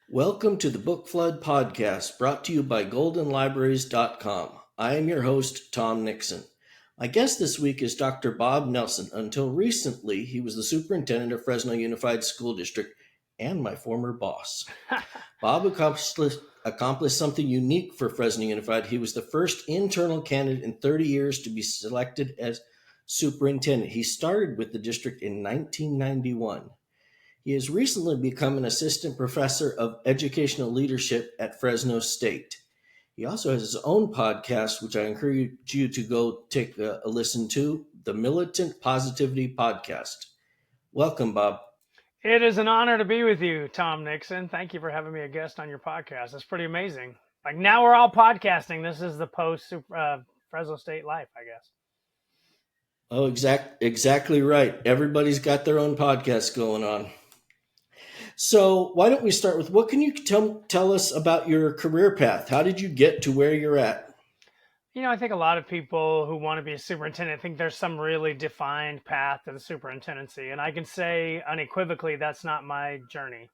Welcome to the Book Flood Podcast, brought to you by goldenlibraries.com. I am your host, Tom Nixon. My guest this week is Dr. Bob Nelson. Until recently, he was the superintendent of Fresno Unified School District and my former boss. Bob accomplished something unique for Fresno Unified. He was the first internal candidate in 30 years to be selected as superintendent. He started with the district in 1991. He has recently become an assistant professor of educational leadership at Fresno State. He also has his own podcast, which I encourage you to go take a listen to, the Militant Positivity Podcast. Welcome, Bob. It is an honor to be with you, Tom Nixon. Thank you for having me a guest on your podcast. It's pretty amazing. Like now we're all podcasting. This is the post Fresno State life, I guess. Oh, exactly right. Everybody's got their own podcast going on. So why don't we start with, what can you tell us about your career path? How did you get to where you're at? You know, I think a lot of people who want to be a superintendent think there's some really defined path to the superintendency. And I can say unequivocally, that's not my journey.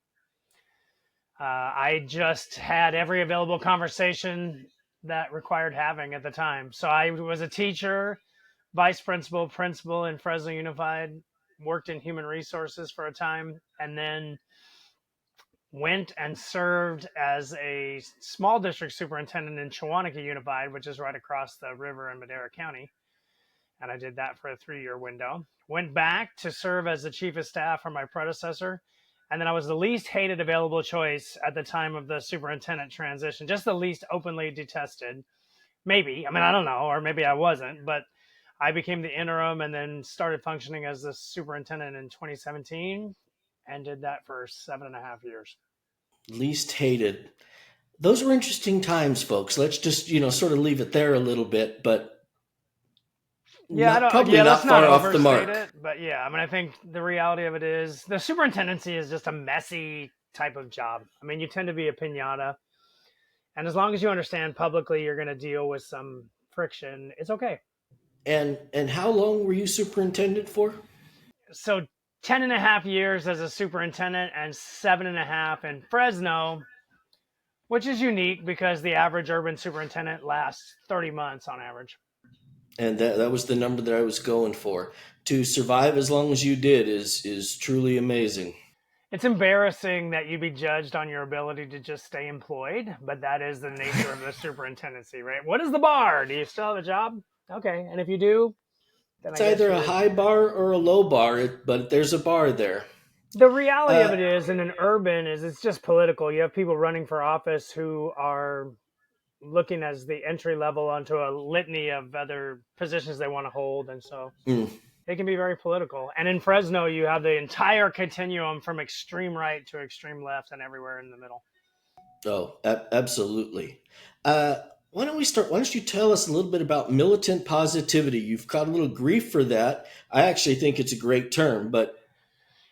I just had every available conversation that required having at the time. So I was a teacher, vice principal, principal in Fresno Unified, worked in human resources for a time, and then went and served as a small district superintendent in Chawanakee Unified, which is right across the river in Madera County. And I did that for a 3-year window. Went back to serve as the chief of staff for my predecessor. And then I was the least hated available choice at the time of the superintendent transition, just the least openly detested. Maybe, I don't know, or maybe I wasn't, but I became the interim and then started functioning as the superintendent in 2017 and did that for 7.5 years. Least hated. Those were interesting times, folks. Let's just, sort of leave it there a little bit, but let's not far off the mark. But yeah, I think the reality of it is the superintendency is just a messy type of job. You tend to be a piñata. And as long as you understand publicly you're going to deal with some friction, it's okay. And how long were you superintendent for? So 10.5 years as a superintendent and 7.5 in Fresno, which is unique because the average urban superintendent lasts 30 months on average. And that was the number that I was going for. To survive as long as you did is truly amazing. It's embarrassing that you'd be judged on your ability to just stay employed, but that is the nature of the superintendency, right? What is the bar? Do you still have a job? Okay, and if you do, then it's either a high bar or a low bar, but there's a bar there. The reality of it is, in an urban, is it's just political. You have people running for office who are looking as the entry level onto a litany of other positions they want to hold, and so it can be very political. And in Fresno, you have the entire continuum from extreme right to extreme left and everywhere in the middle. Oh, absolutely. Why don't you tell us a little bit about militant positivity? You've got a little grief for that. I actually think it's a great term, but...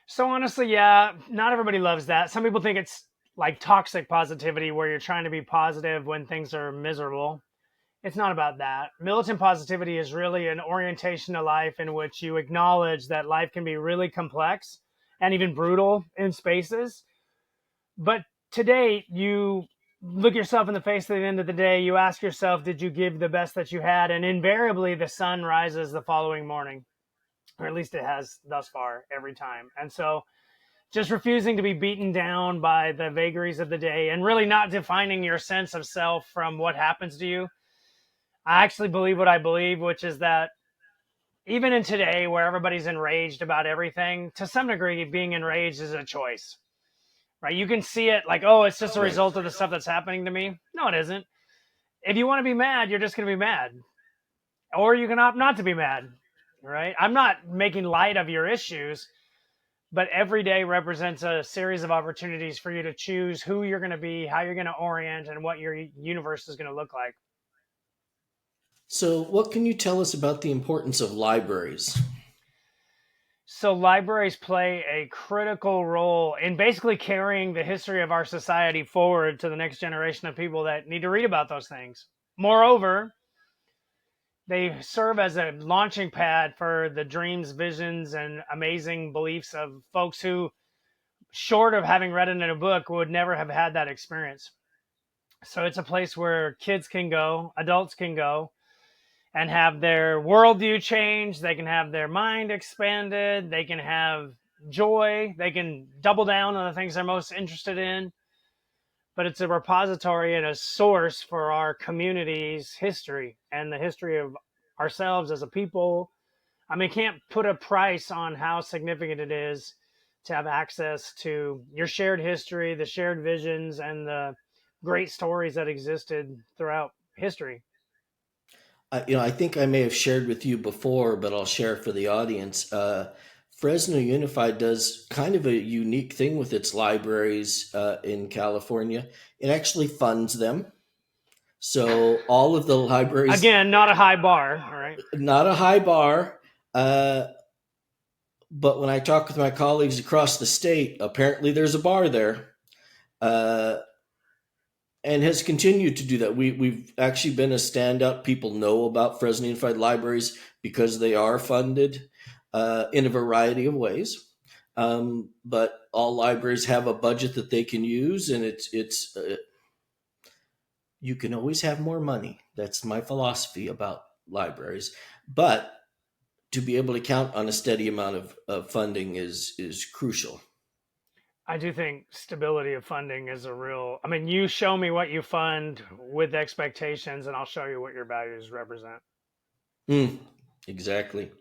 So honestly, yeah, not everybody loves that. Some people think it's like toxic positivity where you're trying to be positive when things are miserable. It's not about that. Militant positivity is really an orientation to life in which you acknowledge that life can be really complex and even brutal in spaces. But today, you look yourself in the face at the end of the day, you ask yourself, did you give the best that you had? And invariably, the sun rises the following morning, or at least it has thus far every time. And so just refusing to be beaten down by the vagaries of the day and really not defining your sense of self from what happens to you. I actually believe what I believe, which is that even in today where everybody's enraged about everything, to some degree, being enraged is a choice. Right? You can see it like, oh, it's just a result of the stuff that's happening to me. No, it isn't. If you want to be mad, you're just going to be mad. Or you can opt not to be mad, right? I'm not making light of your issues, but every day represents a series of opportunities for you to choose who you're going to be, how you're going to orient, and what your universe is going to look like. So what can you tell us about the importance of libraries? So libraries play a critical role in basically carrying the history of our society forward to the next generation of people that need to read about those things. Moreover, they serve as a launching pad for the dreams, visions, and amazing beliefs of folks who short of having read it in a book, would never have had that experience. So it's a place where kids can go, adults can go, and have their worldview changed. They can have their mind expanded. They can have joy. They can double down on the things they're most interested in. But it's a repository and a source for our community's history and the history of ourselves as a people. I mean, can't put a price on how significant it is to have access to your shared history, the shared visions, and the great stories that existed throughout history. I think I may have shared with you before, but I'll share for the audience. Fresno Unified does kind of a unique thing with its libraries in California. It actually funds them. So all of the libraries, Again, not a high bar, all right? not a high bar. But when I talk with my colleagues across the state, apparently there's a bar there. And has continued to do that. We've actually been a standout. People know about Fresno Unified Libraries because they are funded in a variety of ways. But all libraries have a budget that they can use, and it's you can always have more money. That's my philosophy about libraries. But to be able to count on a steady amount of funding is crucial. I do think stability of funding is a real, I mean, you show me what you fund with expectations, and I'll show you what your values represent. Exactly.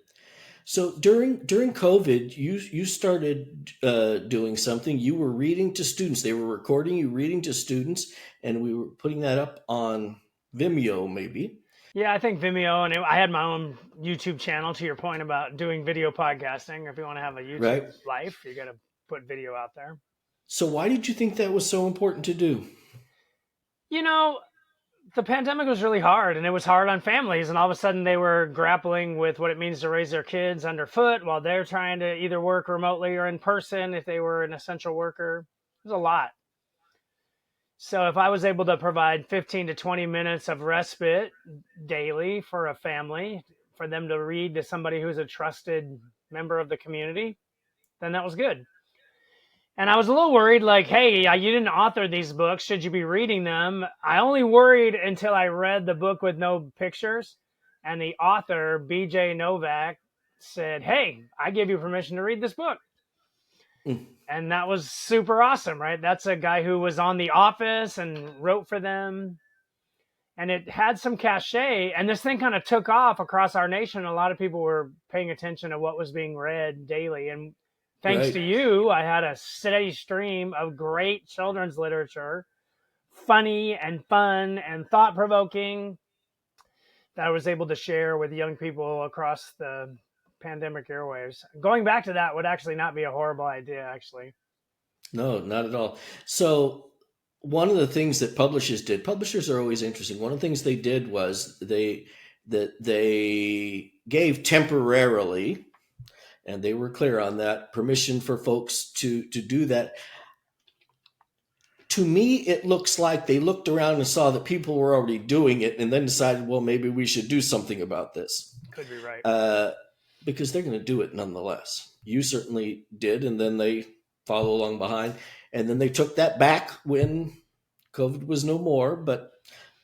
So during COVID, you started doing something. You were reading to students. They were recording you reading to students, and we were putting that up on Vimeo, maybe. Yeah, I think Vimeo, and I had my own YouTube channel, to your point about doing video podcasting. If you want to have a YouTube Right. life, you got to put video out there. So why did you think that was so important to do? You know, the pandemic was really hard, and it was hard on families, and all of a sudden they were grappling with what it means to raise their kids underfoot while they're trying to either work remotely or in person if they were an essential worker. It was a lot. So if I was able to provide 15 to 20 minutes of respite daily for a family, for them to read to somebody who's a trusted member of the community, then that was good. And I was a little worried, like, hey, you didn't author these books. Should you be reading them? I only worried until I read the book with no pictures. And the author, BJ Novak, said, hey, I give you permission to read this book. And that was super awesome, right? That's a guy who was on The Office and wrote for them. And it had some cachet. And this thing kind of took off across our nation. A lot of people were paying attention to what was being read daily. And thanks to you, I had a steady stream of great children's literature, funny and fun and thought-provoking, that I was able to share with young people across the pandemic airwaves. Going back to that would actually not be a horrible idea, actually. No, not at all. So one of the things that publishers are always interesting. One of the things they did was they gave temporarily, and they were clear on that, permission for folks to do that. To me, it looks like they looked around and saw that people were already doing it and then decided, well, maybe we should do something about this. Could be right. Because they're going to do it nonetheless. You certainly did, and then they follow along behind. And then they took that back when COVID was no more. But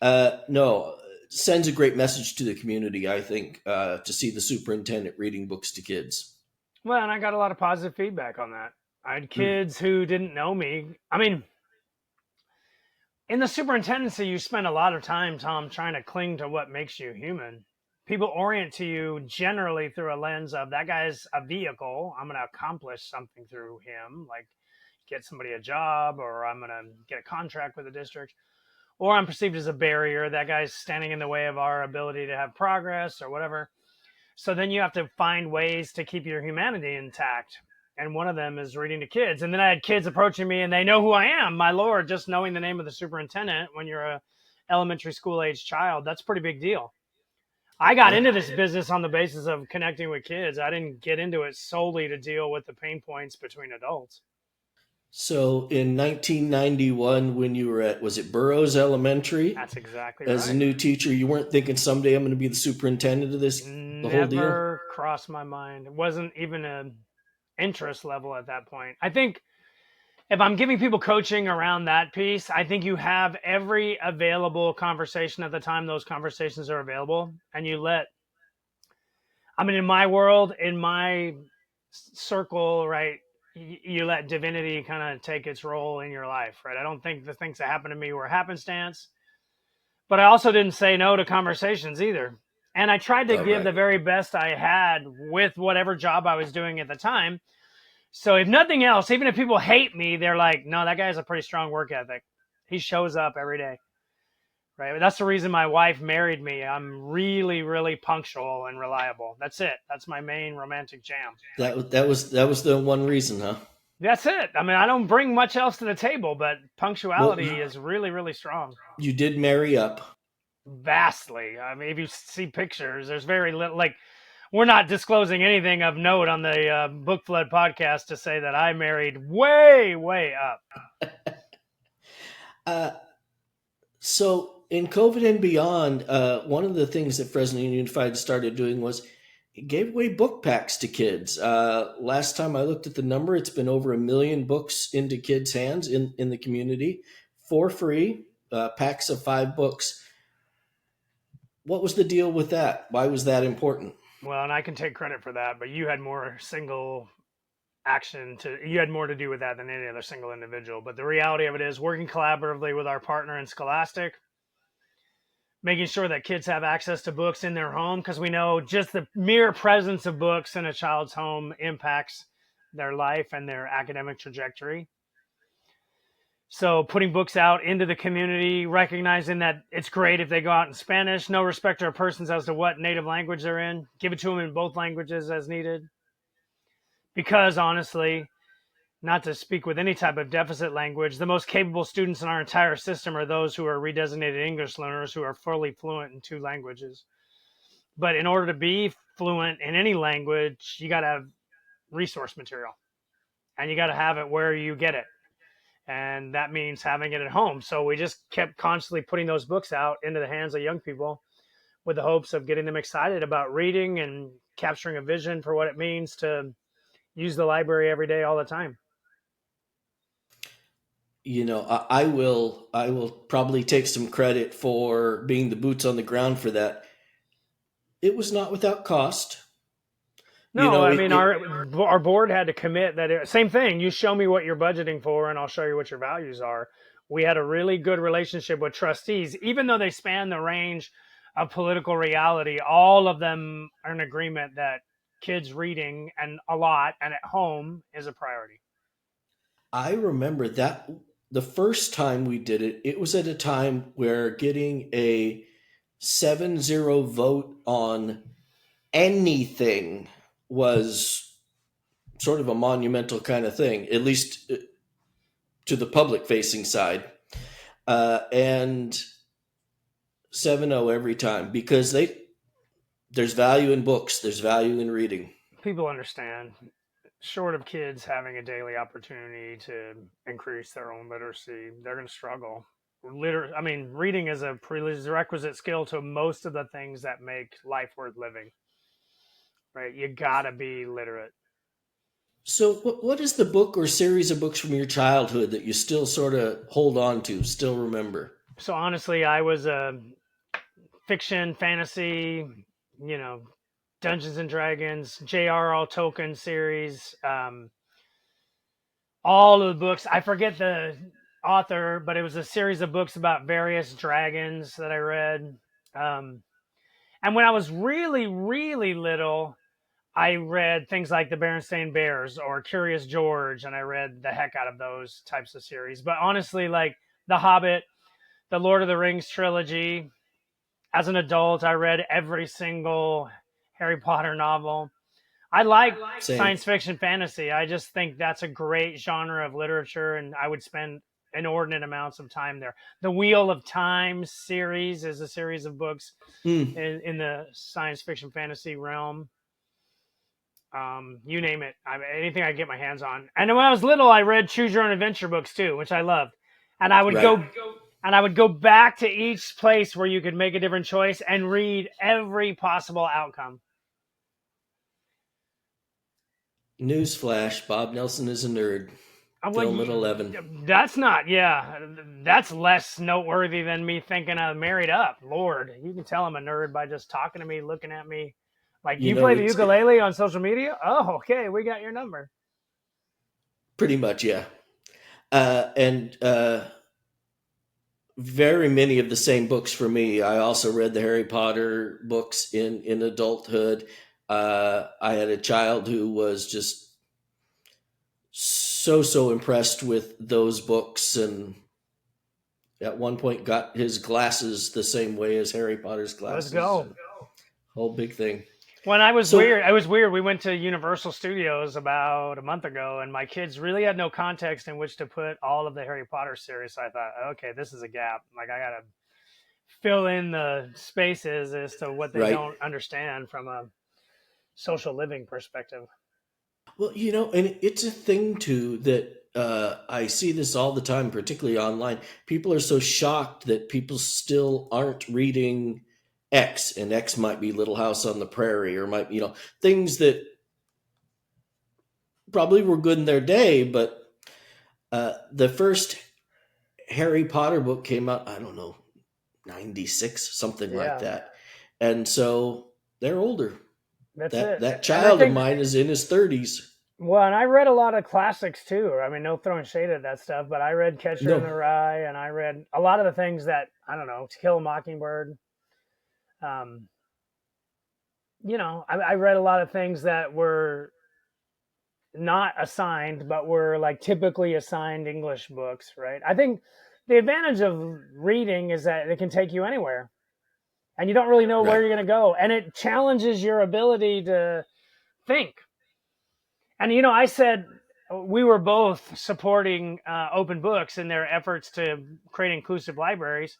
no, sends a great message to the community, I think, to see the superintendent reading books to kids. Well, and I got a lot of positive feedback on that. I had kids who didn't know me. I mean, in the superintendency, you spend a lot of time, Tom, trying to cling to what makes you human. People orient to you generally through a lens of, that guy's a vehicle. I'm going to accomplish something through him, like get somebody a job, or I'm going to get a contract with the district, or I'm perceived as a barrier. That guy's standing in the way of our ability to have progress or whatever. So then you have to find ways to keep your humanity intact. And one of them is reading to kids. And then I had kids approaching me and they know who I am. My Lord, just knowing the name of the superintendent when you're a elementary school age child, that's a pretty big deal. I got into this business on the basis of connecting with kids. I didn't get into it solely to deal with the pain points between adults. So in 1991, when you were at, was it Burroughs Elementary? That's exactly as right. a new teacher, you weren't thinking someday I'm going to be the superintendent of this, the whole deal? Never crossed my mind. It wasn't even an interest level at that point. I think if I'm giving people coaching around that piece, I think you have every available conversation at the time those conversations are available, and you let, I mean, in my world, in my circle, right, you let divinity kind of take its role in your life, right? I don't think the things that happened to me were happenstance, but I also didn't say no to conversations either. And I tried to All give right. the very best I had with whatever job I was doing at the time. So if nothing else, even if people hate me, they're like, no, that guy has a pretty strong work ethic. He shows up every day. Right. That's the reason my wife married me. I'm really, really punctual and reliable. That's it. That's my main romantic jam. Like, That was the one reason, huh? that's it. I mean, I don't bring much else to the table, but Well, punctuality is really, really strong. you did marry up. Vastly. I mean, if you see pictures, there's very little. Like, we're not disclosing anything of note on the Book Flood podcast to say that I married way, way up. Uh, so in COVID and beyond, one of the things that Fresno Unified started doing was it gave away book packs to kids. Last time I looked at the number, it's been over 1 million books into kids' hands in the community for free, packs of 5 books. What was the deal with that? Why was that important? Well, and I can take credit for that, but you had more single action you had more to do with that than any other single individual. But the reality of it is working collaboratively with our partner in Scholastic, making sure that kids have access to books in their home, because we know just the mere presence of books in a child's home impacts their life and their academic trajectory. So putting books out into the community, recognizing that it's great if they go out in Spanish, no respecter of persons as to what native language they're in, give it to them in both languages as needed. Because honestly, not to speak with any type of deficit language, the most capable students in our entire system are those who are redesignated English learners who are fully fluent in 2 languages. But in order to be fluent in any language, you got to have resource material, and you got to have it where you get it. And that means having it at home. So we just kept constantly putting those books out into the hands of young people with the hopes of getting them excited about reading and capturing a vision for what it means to use the library every day, all the time. I will probably take some credit for being the boots on the ground for that. It was not without cost. You No, know, I it, mean, it our board had to commit that same thing. You show me what you're budgeting for, and I'll show you what your values are. We had a really good relationship with trustees, even though they span the range of political reality. All of them are in agreement that kids reading and a lot and at home is a priority. I remember that the first time we did it, it was at a time where getting a 7-0 vote on anything was sort of a monumental kind of thing, at least to the public facing side. And 7-0 every time because there's value in books, there's value in reading. People understand, short of kids having a daily opportunity to increase their own literacy, they're going to struggle. I mean, reading is a prerequisite skill to most of the things that make life worth living. Right? You gotta be literate. So, what is the book or series of books from your childhood that you still sort of hold on to, still remember? So honestly, I was a fiction, fantasy, you know, Dungeons and Dragons, J.R.R. Tolkien series, all of the books. I forget the author, but it was a series of books about various dragons that I read. And when I was really, really little, I read things like the Berenstain Bears or Curious George, and I read the heck out of those types of series. But honestly, like The Hobbit, the Lord of the Rings trilogy, as an adult, I read every single Harry Potter novel. I like Same. science fiction fantasy. I just think that's a great genre of literature, and I would spend inordinate amounts of time there. The Wheel of Time series is a series of books Mm, in the science fiction fantasy realm. You name it, anything I get my hands on. And when I was little, I read Choose Your Own Adventure books too, which I loved. And I would right. go back to each place where you could make a different choice and read every possible outcome. Newsflash: Bob Nelson is a nerd. Film at 11. That's not, yeah, that's less noteworthy than me thinking I'm married up. Lord, you can tell I'm a nerd by just talking to me, looking at me. Like, you play the ukulele on social media? Oh, okay, we got your number. Pretty much, yeah. And very many of the same books for me. I also read the Harry Potter books in adulthood. I had a child who was just so impressed with those books, and at one point got his glasses the same way as Harry Potter's glasses. Let's go. Whole big thing. When I was weird. We went to Universal Studios about a month ago, and my kids really had no context in which to put all of the Harry Potter series. So I thought, okay, this is a gap. Like, I got to fill in the spaces as to what they don't understand from a social living perspective. Well, and it's a thing too that I see this all the time, particularly online. People are so shocked that people still aren't reading X, and X might be Little House on the Prairie, or might, things that probably were good in their day, but the first Harry Potter book came out, I don't know, 96, something like that. And so they're older. That child of mine is in his 30s. Well, and I read a lot of classics too. I mean, no throwing shade at that stuff, but I read Catcher in the Rye, and I read a lot of the things that, I don't know, To Kill a Mockingbird. I read a lot of things that were not assigned, but were like typically assigned English books, right? I think the advantage of reading is that it can take you anywhere, and you don't really know where you're going to go, and it challenges your ability to think. And, I said we were both supporting Open Books in their efforts to create inclusive libraries.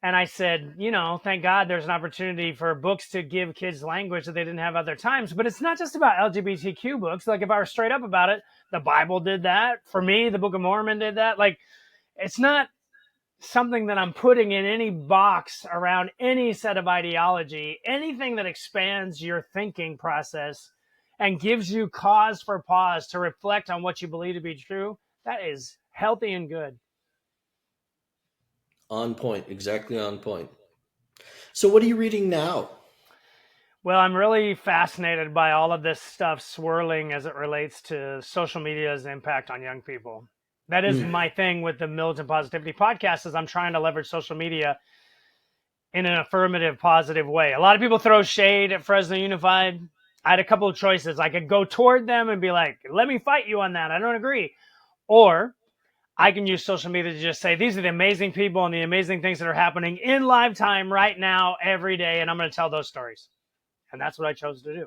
And I said, thank God there's an opportunity for books to give kids language that they didn't have other times. But it's not just about LGBTQ books. Like, if I were straight up about it, the Bible did that. For me, the Book of Mormon did that. Like, it's not something that I'm putting in any box around any set of ideology. Anything that expands your thinking process and gives you cause for pause to reflect on what you believe to be true, that is healthy and good. On point, exactly on point. So what are you reading now? Well, I'm really fascinated by all of this stuff swirling as it relates to social media's impact on young people. That is my thing with the Militant Positivity Podcast, is I'm trying to leverage social media in an affirmative, positive way. A lot of people throw shade at Fresno Unified. I had a couple of choices. I could go toward them and be like, let me fight you on that. I don't agree. Or I can use social media to just say, these are the amazing people and the amazing things that are happening in live time right now, every day. And I'm going to tell those stories. And that's what I chose to do.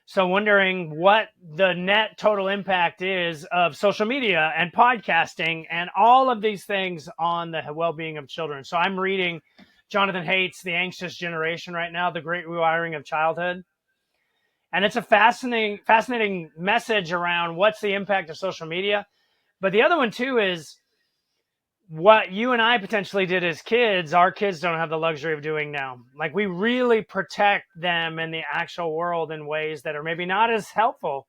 So wondering what the net total impact is of social media and podcasting and all of these things on the well-being of children. So I'm reading Jonathan Haidt's The Anxious Generation right now, The Great Rewiring of Childhood. And it's a fascinating message around what's the impact of social media. But the other one, too, is what you and I potentially did as kids, our kids don't have the luxury of doing now. Like, we really protect them in the actual world in ways that are maybe not as helpful.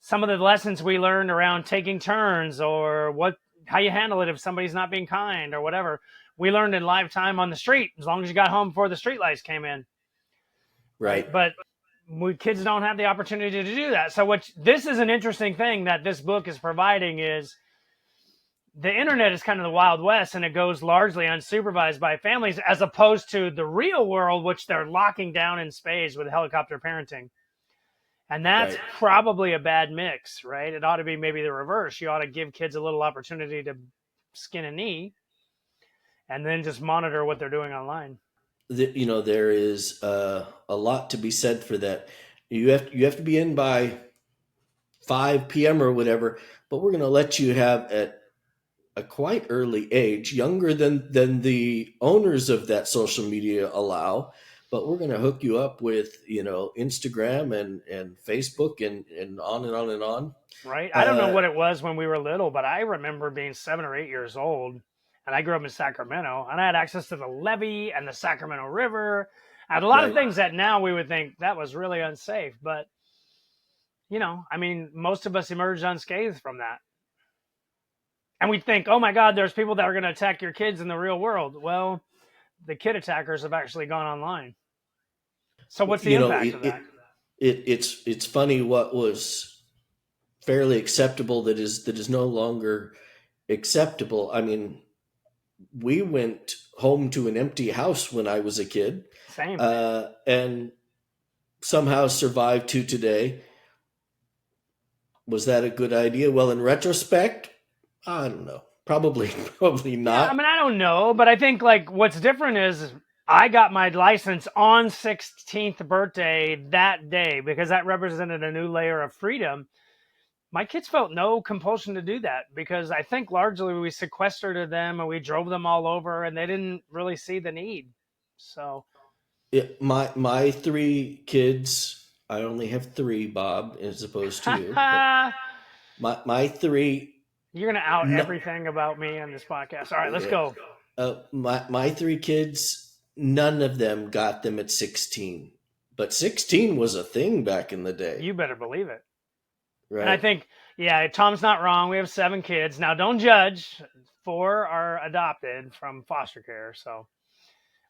Some of the lessons we learned around taking turns, or how you handle it if somebody's not being kind or whatever, we learned in live time on the street, as long as you got home before the street lights came in. Right. But kids don't have the opportunity to do that. So this is an interesting thing that this book is providing, is the internet is kind of the Wild West, and it goes largely unsupervised by families, as opposed to the real world, which they're locking down in spades with helicopter parenting. And that's probably a bad mix, right? It ought to be maybe the reverse. You ought to give kids a little opportunity to skin a knee and then just monitor what they're doing online. There is a lot to be said for that. You have to be in by 5 p.m. or whatever, but we're going to let you have at a quite early age, younger than the owners of that social media allow, but we're going to hook you up with, Instagram and Facebook and on and on and on. Right. I don't know what it was when we were little, but I remember being 7 or 8 years old, and I grew up in Sacramento, and I had access to the levee and the Sacramento River and a lot of things that now we would think that was really unsafe. But I mean, most of us emerged unscathed from that. And we think, oh my God, there's people that are going to attack your kids in the real world. Well, the kid attackers have actually gone online. So what's the impact of that? It's funny what was fairly acceptable that is no longer acceptable. I mean, we went home to an empty house when I was a kid, Same. and somehow survived to today. Was that a good idea? Well, in retrospect, I don't know. Probably not. Yeah, I mean, I don't know, but I think like what's different is I got my license on 16th birthday that day because that represented a new layer of freedom. My kids felt no compulsion to do that because I think largely we sequestered them and we drove them all over and they didn't really see the need. So my three kids, I only have three, Bob, as opposed to you. But my three. You're gonna out everything about me on this podcast. All right, let's go. My three kids, none of them got them at 16, but 16 was a thing back in the day. You better believe it. Right. And I think, yeah, Tom's not wrong. We have 7 kids. Now, don't judge. 4 are adopted from foster care. So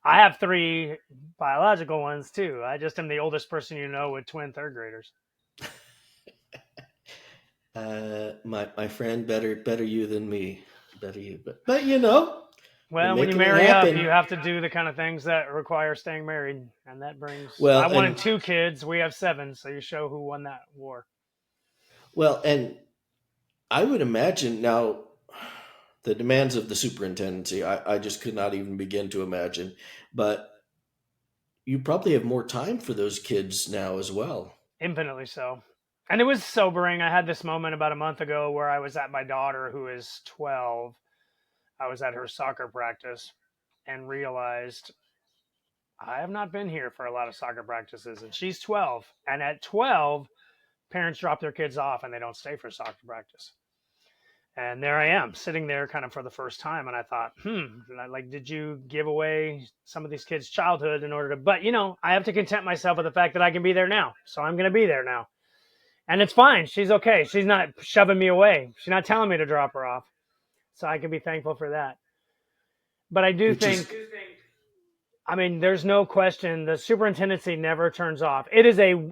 I have 3 biological ones, too. I just am the oldest person you know with twin 3rd graders. My friend, better you than me. Better you. But well, when you marry up, you have to do the kind of things that require staying married. And that brings, well, I wanted 2 kids. We have 7. So you show who won that war. Well, and I would imagine now the demands of the superintendency, I just could not even begin to imagine. But you probably have more time for those kids now as well. Infinitely so. And it was sobering. I had this moment about a month ago where I was at my daughter, who is 12. I was at her soccer practice and realized I have not been here for a lot of soccer practices. And she's 12. And at 12, parents drop their kids off and they don't stay for soccer practice. And there I am sitting there kind of for the first time. And I thought, like, did you give away some of these kids' childhood in order to, but I have to content myself with the fact that I can be there now. So I'm going to be there now. And it's fine. She's okay. She's not shoving me away. She's not telling me to drop her off. So I can be thankful for that. But I do think, I mean, there's no question the superintendency never turns off. It is a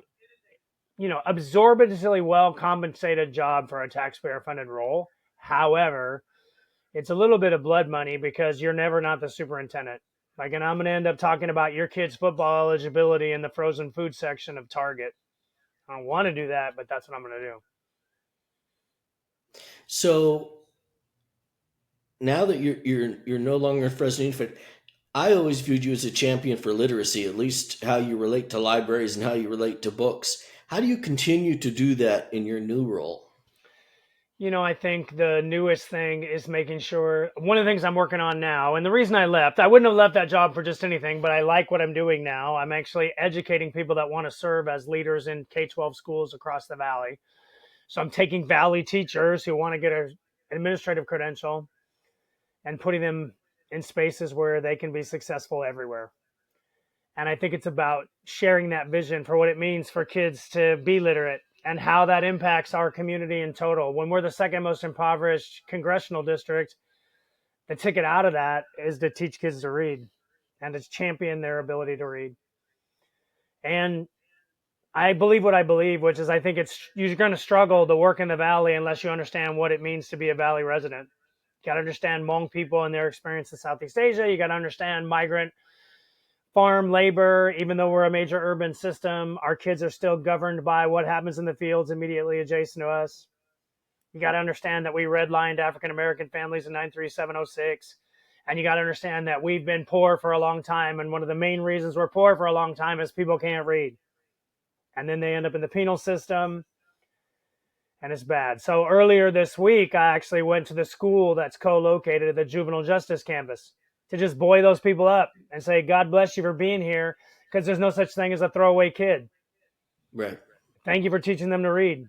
absorbently well compensated job for a taxpayer funded role. However, it's a little bit of blood money because you're never not the superintendent. Like, and I'm going to end up talking about your kid's football eligibility in the frozen food section of Target. I don't want to do that, but that's what I'm going to do. So now that you're no longer Fresno Unified, I always viewed you as a champion for literacy, at least how you relate to libraries and how you relate to books. How do you continue to do that in your new role? I think the newest thing is making sure, one of the things I'm working on now, and the reason I left, I wouldn't have left that job for just anything, but I like what I'm doing now. I'm actually educating people that want to serve as leaders in K-12 schools across the Valley. So I'm taking Valley teachers who want to get an administrative credential and putting them in spaces where they can be successful everywhere. And I think it's about sharing that vision for what it means for kids to be literate and how that impacts our community in total. When we're the second most impoverished congressional district, the ticket out of that is to teach kids to read and to champion their ability to read. And I believe what I believe, which is I think you're going to struggle to work in the Valley unless you understand what it means to be a Valley resident. You got to understand Hmong people and their experience in Southeast Asia. You got to understand migrant farm labor. Even though we're a major urban system, our kids are still governed by what happens in the fields immediately adjacent to us. You got to understand that we redlined African-American families in 93706. And you got to understand that we've been poor for a long time. And one of the main reasons we're poor for a long time is people can't read. And then they end up in the penal system. And it's bad. So earlier this week, I actually went to the school that's co-located at the juvenile justice campus to just buoy those people up and say, God bless you for being here, because there's no such thing as a throwaway kid. Right. Thank you for teaching them to read.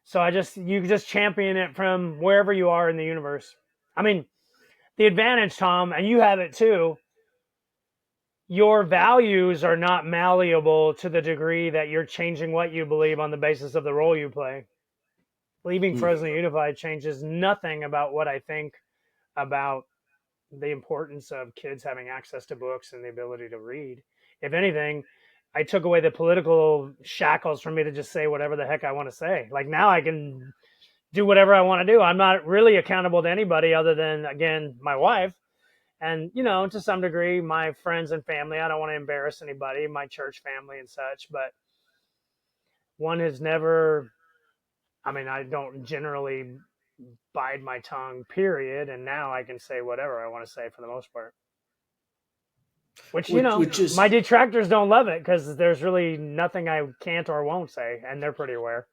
So you just champion it from wherever you are in the universe. I mean, the advantage, Tom, and you have it too, your values are not malleable to the degree that you're changing what you believe on the basis of the role you play. Leaving Fresno Unified changes nothing about what I think about the importance of kids having access to books and the ability to read. If anything, I took away the political shackles for me to just say whatever the heck I want to say. Like now I can do whatever I want to do. I'm not really accountable to anybody other than, again, my wife. And, to some degree, my friends and family. I don't want to embarrass anybody, my church family and such. But one has never, I don't generally bide my tongue, period. And now I can say whatever I want to say for the most part. Which is, my detractors don't love it because there's really nothing I can't or won't say. And they're pretty aware.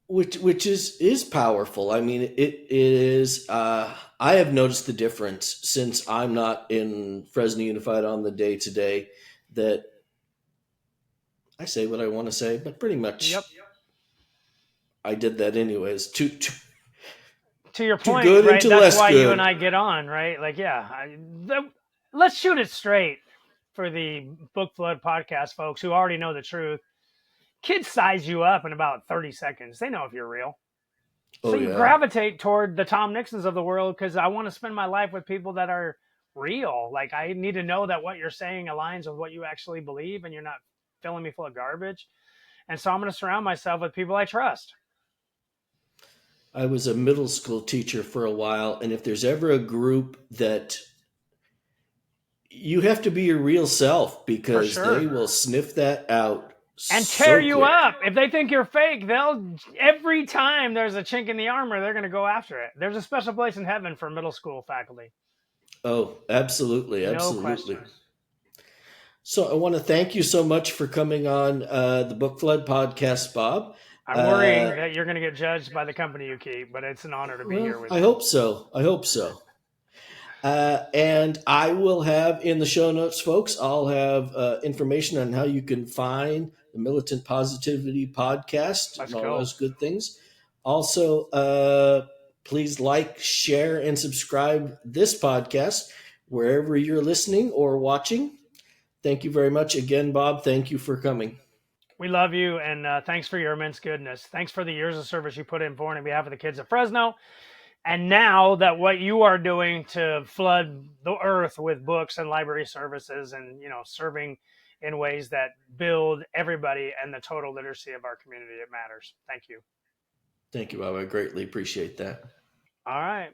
Which is powerful. I mean, it is. I have noticed the difference since I'm not in Fresno Unified on the day to day. That I say what I want to say, but pretty much, Yep. I did that anyways. To your point, good right? And to That's less why good. You and I get on, right? Like, yeah. Let's shoot it straight for the Book Flood podcast folks who already know the truth. Kids size you up in about 30 seconds. They know if you're real. So you gravitate toward the Tom Nixons of the world because I want to spend my life with people that are real. Like, I need to know that what you're saying aligns with what you actually believe and you're not filling me full of garbage. And so I'm going to surround myself with people I trust. I was a middle school teacher for a while, and if there's ever a group that you have to be your real self because they will sniff that out and tear so you quick. up. If they think you're fake, every time there's a chink in the armor, they're going to go after it. There's a special place in heaven for middle school faculty. Oh, absolutely. No question. So I want to thank you so much for coming on the Book Flood podcast, Bob. I'm worrying that you're going to get judged by the company you keep, but it's an honor to be here with you. I hope so. And I will have in the show notes, folks, I'll have information on how you can find the Militant Positivity Podcast and all those good things. Also, please like, share, and subscribe this podcast wherever you're listening or watching. Thank you very much again, Bob. Thank you for coming. We love you, and thanks for your immense goodness. Thanks for the years of service you put in for and on behalf of the kids of Fresno. And now that what you are doing to flood the earth with books and library services and, serving in ways that build everybody and the total literacy of our community, it matters. Thank you. Thank you, Bob. I greatly appreciate that. All right.